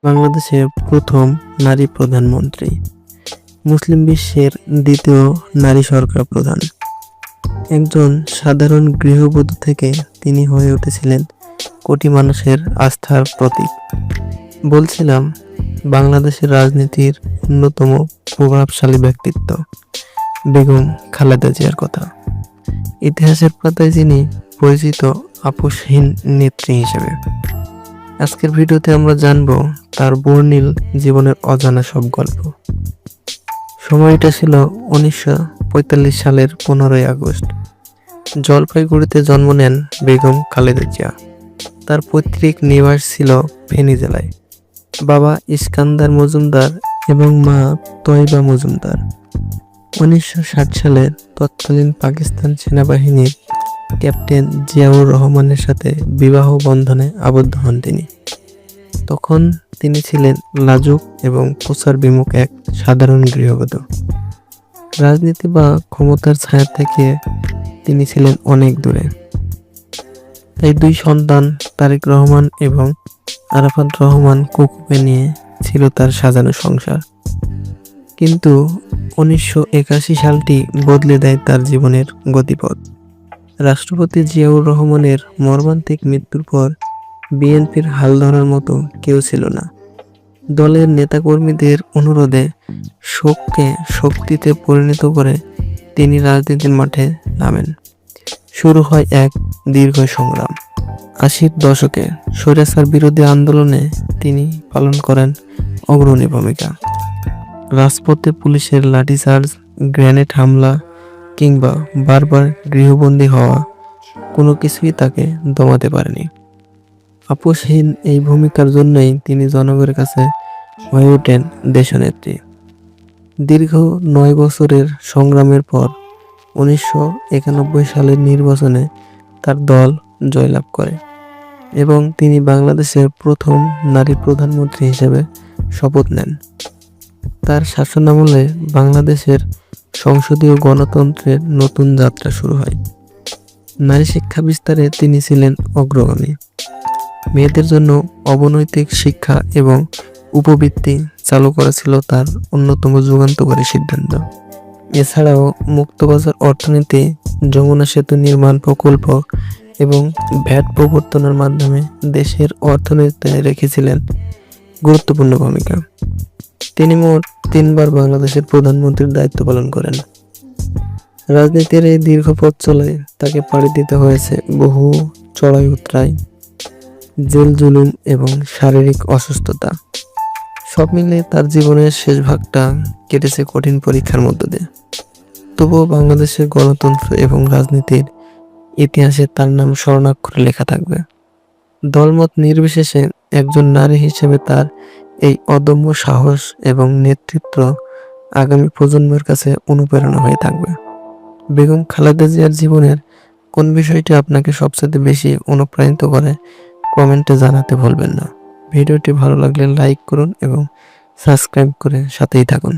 বাংলাদেশের প্রথম নারী প্রধানমন্ত্রী, মুসলিম বিশ্বের দ্বিতীয় নারী সরকার প্রধান। একজন সাধারণ গৃহবধূ থেকে তিনি হয়ে উঠেছিলেন কোটি মানুষের আস্থার প্রতীক। বলছিলাম বাংলাদেশের রাজনীতির অন্যতম প্রভাবশালী ব্যক্তিত্ব বেগম খালেদা জিয়ার কথা। ইতিহাসের পাতায় যিনি পরিচিত আপোষহীন নেত্রী হিসেবে। আজকের ভিডিওতে আমরা জানবো তার বর্ণিল জীবনের অজানা সব গল্প। সময়টা ছিল 1945 সালের 15ই আগস্ট। জলপাইগুড়িতে জন্ম নেন বেগম খালেদা জিয়া। তার পৈতৃক নিবাস ছিল ফেনী জেলায়। বাবা ইস্কান্দার মজুমদার এবং মা তয়বা মজুমদার। 1960 সালের তৎকালীন পাকিস্তান সেনাবাহিনীর ক্যাপ্টেন জিয়াউর রহমানের সাথে বিবাহ বন্ধনে আবদ্ধ হন তিনি। তখন তিনি ছিলেন লাজুক এবং প্রচার বিমুখ এক সাধারণ গৃহবধূ। রাজনীতি বা ক্ষমতার ছায়া থেকে তিনি ছিলেন অনেক দূরে। তাই দুই সন্তান তারেক রহমান এবং আরাফাত রহমান কুকুকে নিয়ে ছিল তার সাজানো সংসার। কিন্তু 1981 সালটি বদলে দেয় তার জীবনের গতিপথ। রাষ্ট্রপতি জিয়াউর রহমানের মর্মান্তিক মৃত্যুর পর বিএনপির হাল ধরার মতো কেউ ছিল না। দলের নেতাকর্মীদের অনুরোধে শোককে শক্তিতে পরিণত করে তিনি রাজনীতির মাঠে নামেন। শুরু হয় এক দীর্ঘ সংগ্রাম। 80-র দশকে স্বৈরাচার বিরোধী আন্দোলনে তিনি পালন করেন অগ্রণী ভূমিকা। রাজপথে পুলিশের লাঠিচার্জ, গ্রেনেড হামলা কিংবা বারবার গৃহবন্দী হওয়া কোনো কিছুই তাকে দমাতে পারেনি। আপোষহীন এই ভূমিকার জন্যই তিনি জনগণের কাছে হয়ে ওঠেন দেশনেত্রী। দীর্ঘ 9 বছরের সংগ্রামের পর 1991 সালের নির্বাচনে তার দল জয়লাভ করে এবং তিনি বাংলাদেশের প্রথম নারী প্রধানমন্ত্রী হিসেবে শপথ নেন। তার শাসনামলে বাংলাদেশের সংসদীয় গণতন্ত্রের নতুন যাত্রা শুরু হয়। নারী শিক্ষা বিস্তারে তিনি ছিলেন অগ্রগামী। মেয়েদের জন্য অবৈতনিক শিক্ষা এবং উপবৃত্তি চালু করা ছিল তার অন্যতম যুগান্তকারী সিদ্ধান্ত। এছাড়াও মুক্তবাজার অর্থনীতি, যমুনা সেতু নির্মাণ প্রকল্প এবং ভ্যাট প্রবর্তনের মাধ্যমে দেশের অর্থনীতিতে রেখেছিলেন গুরুত্বপূর্ণ ভূমিকা। তিনি মোট 3 বার বাংলাদেশের প্রধানমন্ত্রীর দায়িত্ব পালন করেন। রাজনীতির এই দীর্ঘ পথ চলে তাকে পাড়ি দিতে হয়েছে বহু চড়াই উতরাই, জেল জুলুম এবং শারীরিক অসুস্থতা। সব মিলিয়ে তার জীবনের শেষ ভাগটা কেটেছে কঠিন পরীক্ষার মধ্য দিয়ে। তবুও বাংলাদেশের গণতন্ত্র এবং রাজনীতির ইতিহাসে তার নাম স্বর্ণাক্ষরে লেখা থাকবে। দলমত নির্বিশেষে একজন নারী হিসেবে তার এই অদম্য সাহস এবং নেতৃত্ব আগামী প্রজন্মের কাছে অনুপ্রেরণা হয়ে থাকবে। বেগম খালেদা জিয়ার জীবনের কোন বিষয়টি আপনাকে সবচেয়ে বেশি অনুপ্রাণিত করে কমেন্টে জানাতে ভুলবেন না। ভিডিওটি ভালো লাগলে লাইক করুন এবং সাবস্ক্রাইব করে সাথেই থাকুন।